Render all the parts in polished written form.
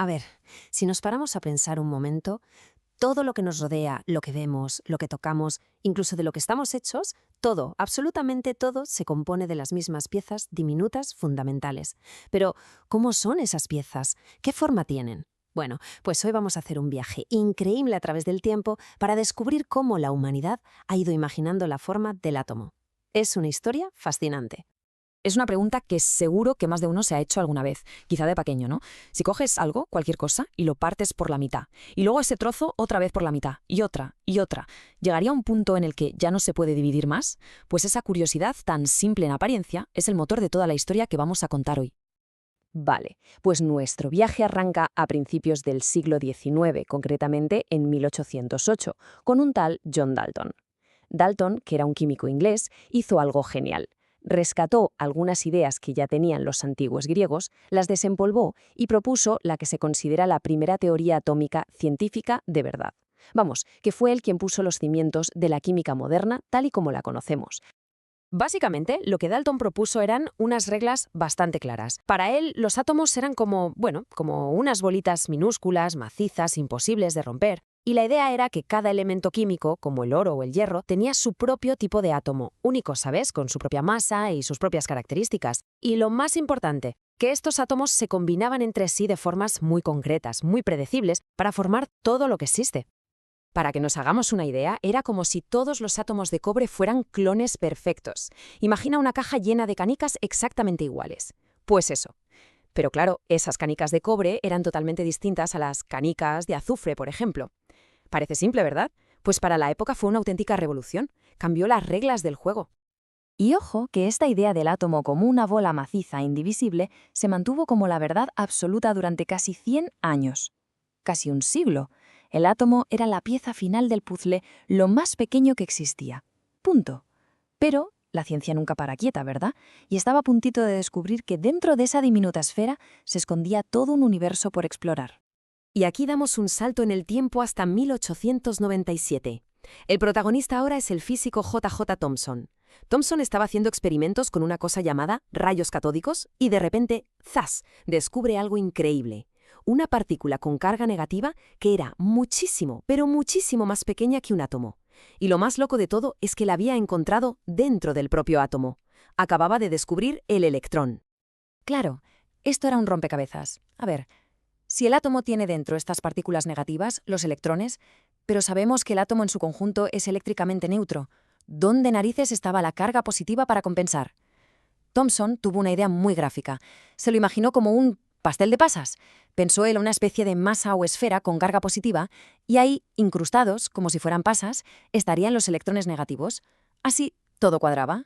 A ver, si nos paramos a pensar un momento, todo lo que nos rodea, lo que vemos, lo que tocamos, incluso de lo que estamos hechos, todo, absolutamente todo, se compone de las mismas piezas diminutas fundamentales. Pero, ¿cómo son esas piezas? ¿Qué forma tienen? Bueno, pues hoy vamos a hacer un viaje increíble a través del tiempo para descubrir cómo la humanidad ha ido imaginando la forma del átomo. Es una historia fascinante. Es una pregunta que seguro que más de uno se ha hecho alguna vez, quizá de pequeño, ¿no? Si coges algo, cualquier cosa, y lo partes por la mitad, y luego ese trozo otra vez por la mitad, y otra, ¿llegaría un punto en el que ya no se puede dividir más? Pues esa curiosidad, tan simple en apariencia, es el motor de toda la historia que vamos a contar hoy. Vale, pues nuestro viaje arranca a principios del siglo XIX, concretamente en 1808, con un tal John Dalton. Dalton, que era un químico inglés, hizo algo genial. Rescató algunas ideas que ya tenían los antiguos griegos, las desempolvó y propuso la que se considera la primera teoría atómica científica de verdad. Vamos, que fue él quien puso los cimientos de la química moderna tal y como la conocemos. Básicamente, lo que Dalton propuso eran unas reglas bastante claras. Para él, los átomos eran como unas bolitas minúsculas, macizas, imposibles de romper. Y la idea era que cada elemento químico, como el oro o el hierro, tenía su propio tipo de átomo, único, ¿sabes?, con su propia masa y sus propias características. Y lo más importante, que estos átomos se combinaban entre sí de formas muy concretas, muy predecibles, para formar todo lo que existe. Para que nos hagamos una idea, era como si todos los átomos de cobre fueran clones perfectos. Imagina una caja llena de canicas exactamente iguales. Pues eso. Pero claro, esas canicas de cobre eran totalmente distintas a las canicas de azufre, por ejemplo. Parece simple, ¿verdad? Pues para la época fue una auténtica revolución. Cambió las reglas del juego. Y ojo que esta idea del átomo como una bola maciza e indivisible se mantuvo como la verdad absoluta durante casi 100 años. Casi un siglo. El átomo era la pieza final del puzzle, lo más pequeño que existía. Punto. Pero la ciencia nunca para quieta, ¿verdad? Y estaba a puntito de descubrir que dentro de esa diminuta esfera se escondía todo un universo por explorar. Y aquí damos un salto en el tiempo hasta 1897. El protagonista ahora es el físico J.J. Thomson. Thomson estaba haciendo experimentos con una cosa llamada rayos catódicos y de repente, ¡zas!, descubre algo increíble. Una partícula con carga negativa que era muchísimo, pero muchísimo más pequeña que un átomo. Y lo más loco de todo es que la había encontrado dentro del propio átomo. Acababa de descubrir el electrón. Claro, esto era un rompecabezas. A ver, si el átomo tiene dentro estas partículas negativas, los electrones, pero sabemos que el átomo en su conjunto es eléctricamente neutro, ¿dónde narices estaba la carga positiva para compensar? Thomson tuvo una idea muy gráfica. Se lo imaginó como un pastel de pasas. Pensó él una especie de masa o esfera con carga positiva y ahí, incrustados, como si fueran pasas, estarían los electrones negativos. Así, todo cuadraba.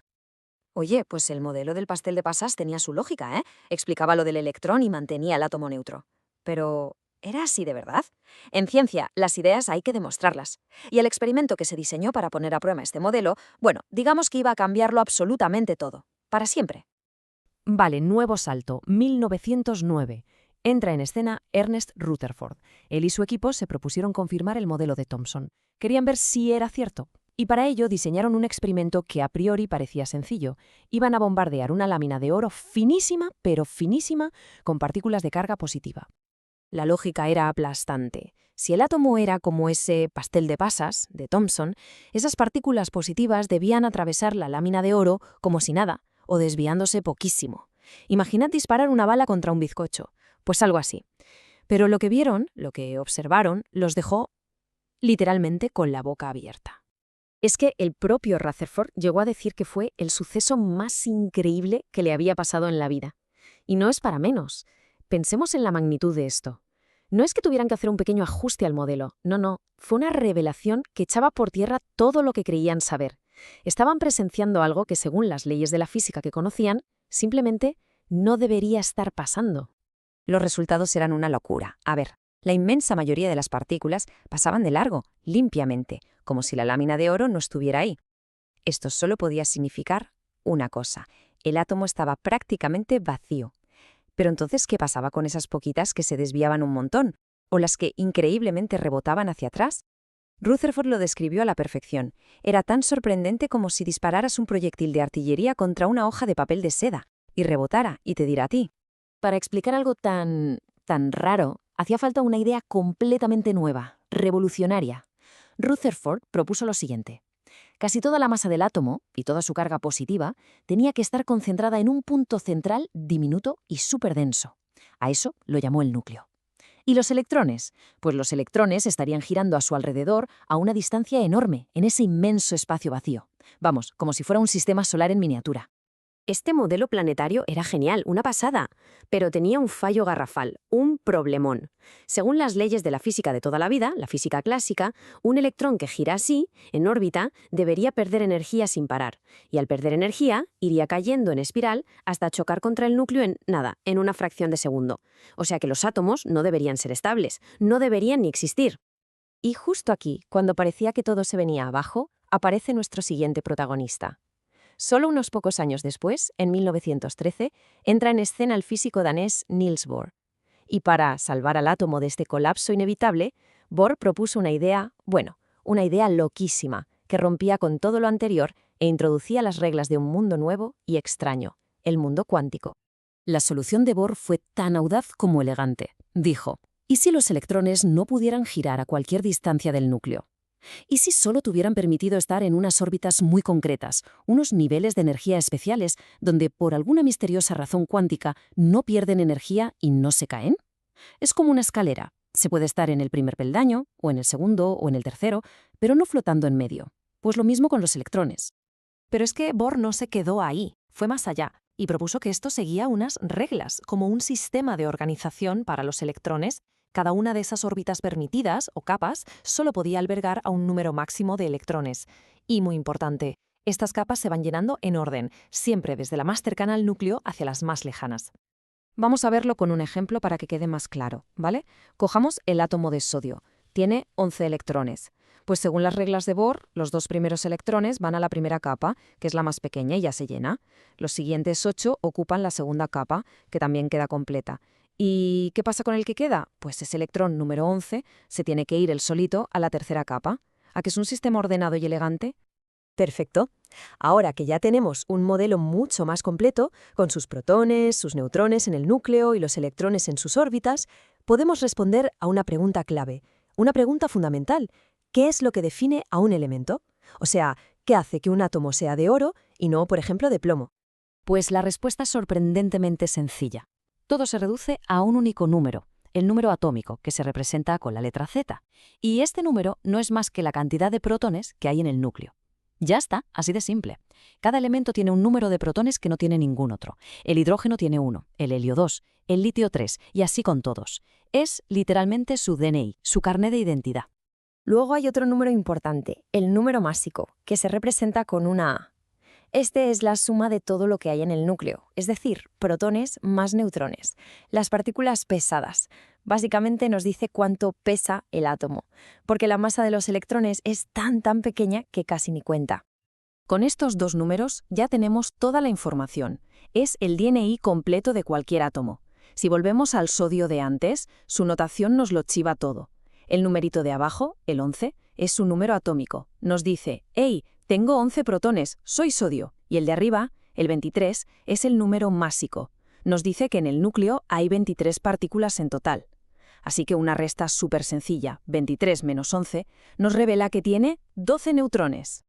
Oye, pues el modelo del pastel de pasas tenía su lógica, ¿eh? Explicaba lo del electrón y mantenía el átomo neutro. Pero, ¿era así de verdad? En ciencia, las ideas hay que demostrarlas. Y el experimento que se diseñó para poner a prueba este modelo, bueno, digamos que iba a cambiarlo absolutamente todo. Para siempre. Vale, nuevo salto, 1909. Entra en escena Ernest Rutherford. Él y su equipo se propusieron confirmar el modelo de Thomson. Querían ver si era cierto. Y para ello diseñaron un experimento que a priori parecía sencillo. Iban a bombardear una lámina de oro finísima, pero finísima, con partículas de carga positiva. La lógica era aplastante. Si el átomo era como ese pastel de pasas de Thomson, esas partículas positivas debían atravesar la lámina de oro como si nada, o desviándose poquísimo. Imaginad disparar una bala contra un bizcocho, pues algo así. Pero lo que vieron, lo que observaron, los dejó literalmente con la boca abierta. Es que el propio Rutherford llegó a decir que fue el suceso más increíble que le había pasado en la vida. Y no es para menos. Pensemos en la magnitud de esto. No es que tuvieran que hacer un pequeño ajuste al modelo, no, fue una revelación que echaba por tierra todo lo que creían saber. Estaban presenciando algo que, según las leyes de la física que conocían, simplemente no debería estar pasando. Los resultados eran una locura. A ver, la inmensa mayoría de las partículas pasaban de largo, limpiamente, como si la lámina de oro no estuviera ahí. Esto solo podía significar una cosa: el átomo estaba prácticamente vacío. Pero entonces, ¿qué pasaba con esas poquitas que se desviaban un montón? ¿O las que increíblemente rebotaban hacia atrás? Rutherford lo describió a la perfección. Era tan sorprendente como si dispararas un proyectil de artillería contra una hoja de papel de seda, y rebotara, y te diera a ti. Para explicar algo tan raro, Hacía falta una idea completamente nueva, revolucionaria. Rutherford propuso lo siguiente. Casi toda la masa del átomo, y toda su carga positiva, tenía que estar concentrada en un punto central diminuto y superdenso. A eso lo llamó el núcleo. ¿Y los electrones? Pues los electrones estarían girando a su alrededor a una distancia enorme, en ese inmenso espacio vacío. Vamos, como si fuera un sistema solar en miniatura. Este modelo planetario era genial, una pasada, pero tenía un fallo garrafal, un problemón. Según las leyes de la física de toda la vida, la física clásica, un electrón que gira así, en órbita, debería perder energía sin parar, y al perder energía, iría cayendo en espiral hasta chocar contra el núcleo en una fracción de segundo. O sea que los átomos no deberían ser estables, no deberían ni existir. Y justo aquí, cuando parecía que todo se venía abajo, aparece nuestro siguiente protagonista. Solo unos pocos años después, en 1913, entra en escena el físico danés Niels Bohr. Y para salvar al átomo de este colapso inevitable, Bohr propuso una idea loquísima, que rompía con todo lo anterior e introducía las reglas de un mundo nuevo y extraño, el mundo cuántico. La solución de Bohr fue tan audaz como elegante. Dijo, ¿y si los electrones no pudieran girar a cualquier distancia del núcleo? ¿Y si solo tuvieran permitido estar en unas órbitas muy concretas, unos niveles de energía especiales, donde por alguna misteriosa razón cuántica no pierden energía y no se caen? Es como una escalera. Se puede estar en el primer peldaño, o en el segundo, o en el tercero, pero no flotando en medio. Pues lo mismo con los electrones. Pero es que Bohr no se quedó ahí, fue más allá, y propuso que esto seguía unas reglas, como un sistema de organización para los electrones. Cada una de esas órbitas permitidas, o capas, solo podía albergar a un número máximo de electrones. Y muy importante, estas capas se van llenando en orden, siempre desde la más cercana al núcleo hacia las más lejanas. Vamos a verlo con un ejemplo para que quede más claro, ¿vale? Cojamos el átomo de sodio. Tiene 11 electrones. Pues según las reglas de Bohr, los 2 primeros electrones van a la primera capa, que es la más pequeña y ya se llena. Los siguientes 8 ocupan la segunda capa, que también queda completa. ¿Y qué pasa con el que queda? Pues ese electrón número 11 se tiene que ir él solito a la tercera capa. ¿A que es un sistema ordenado y elegante? Perfecto. Ahora que ya tenemos un modelo mucho más completo, con sus protones, sus neutrones en el núcleo y los electrones en sus órbitas, podemos responder a una pregunta clave, una pregunta fundamental. ¿Qué es lo que define a un elemento? O sea, ¿qué hace que un átomo sea de oro y no, por ejemplo, de plomo? Pues la respuesta es sorprendentemente sencilla. Todo se reduce a un único número, el número atómico, que se representa con la letra Z. Y este número no es más que la cantidad de protones que hay en el núcleo. Ya está, así de simple. Cada elemento tiene un número de protones que no tiene ningún otro. El hidrógeno tiene 1, el helio 2, el litio 3, y así con todos. Es literalmente su DNI, su carné de identidad. Luego hay otro número importante, el número másico, que se representa con una A. Este es la suma de todo lo que hay en el núcleo, es decir, protones más neutrones, las partículas pesadas. Básicamente nos dice cuánto pesa el átomo, porque la masa de los electrones es tan pequeña que casi ni cuenta. Con estos 2 números ya tenemos toda la información. Es el DNI completo de cualquier átomo. Si volvemos al sodio de antes, su notación nos lo chiva todo. El numerito de abajo, el 11, es su número atómico. Nos dice, ¡hey! Tengo 11 protones, soy sodio. Y el de arriba, el 23, es el número másico. Nos dice que en el núcleo hay 23 partículas en total. Así que una resta súper sencilla, 23 menos 11, nos revela que tiene 12 neutrones.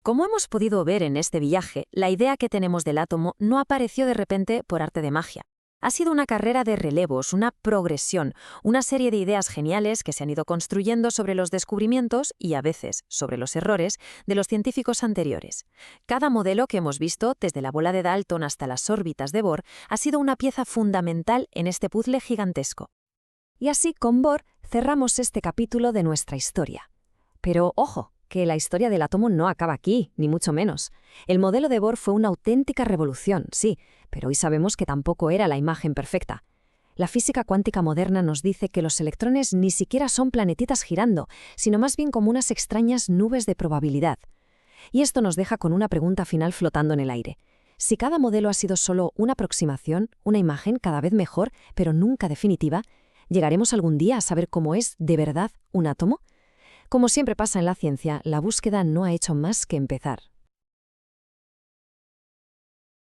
Como hemos podido ver en este viaje, la idea que tenemos del átomo no apareció de repente por arte de magia. Ha sido una carrera de relevos, una progresión, una serie de ideas geniales que se han ido construyendo sobre los descubrimientos y a veces sobre los errores de los científicos anteriores. Cada modelo que hemos visto, desde la bola de Dalton hasta las órbitas de Bohr, ha sido una pieza fundamental en este puzzle gigantesco. Y así, con Bohr, cerramos este capítulo de nuestra historia. Pero ojo, que la historia del átomo no acaba aquí, ni mucho menos. El modelo de Bohr fue una auténtica revolución, sí, pero hoy sabemos que tampoco era la imagen perfecta. La física cuántica moderna nos dice que los electrones ni siquiera son planetitas girando, sino más bien como unas extrañas nubes de probabilidad. Y esto nos deja con una pregunta final flotando en el aire. Si cada modelo ha sido solo una aproximación, una imagen cada vez mejor, pero nunca definitiva, ¿llegaremos algún día a saber cómo es, de verdad, un átomo? Como siempre pasa en la ciencia, la búsqueda no ha hecho más que empezar.